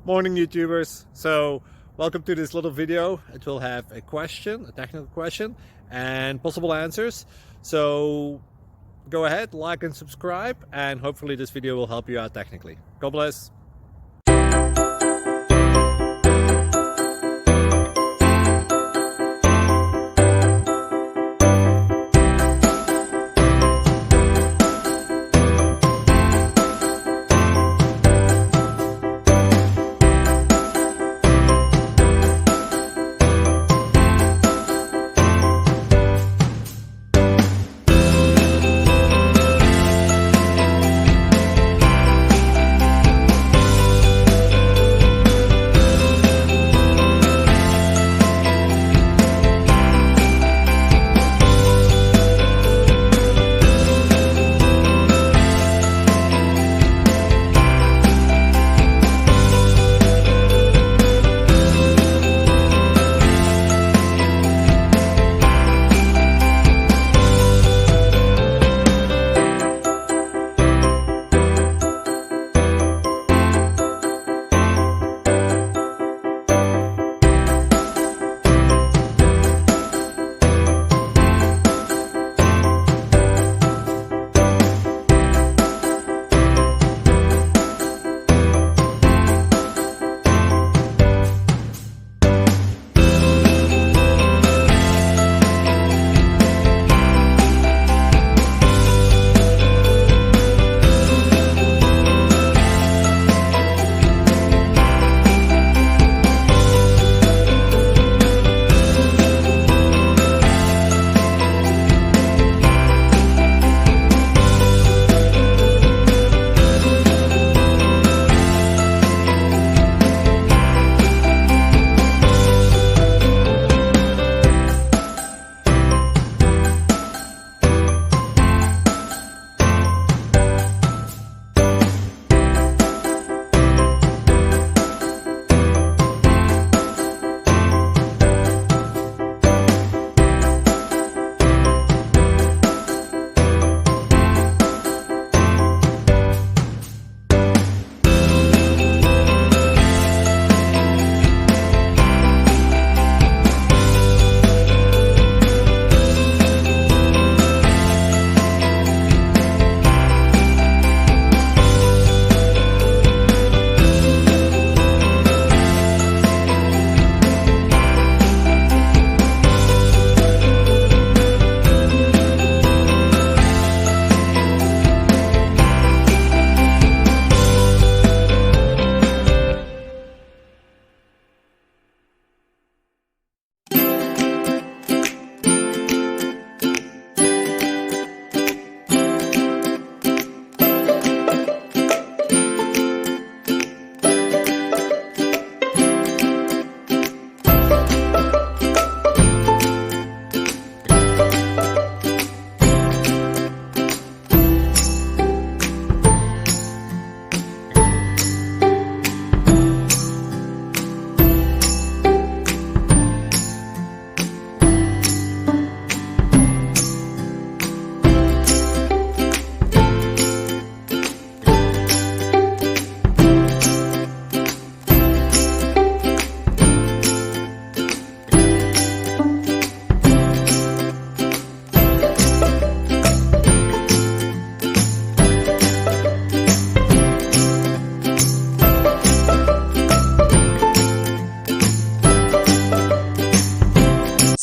Morning YouTubers. So welcome to this little video. It will have a question, a technical question, and possible answers. So go ahead, like and subscribe, and hopefully this video will help you out technically. God bless.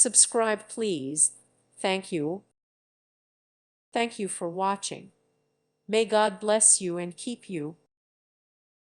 Subscribe, please. Thank you. Thank you for watching. May God bless you and keep you.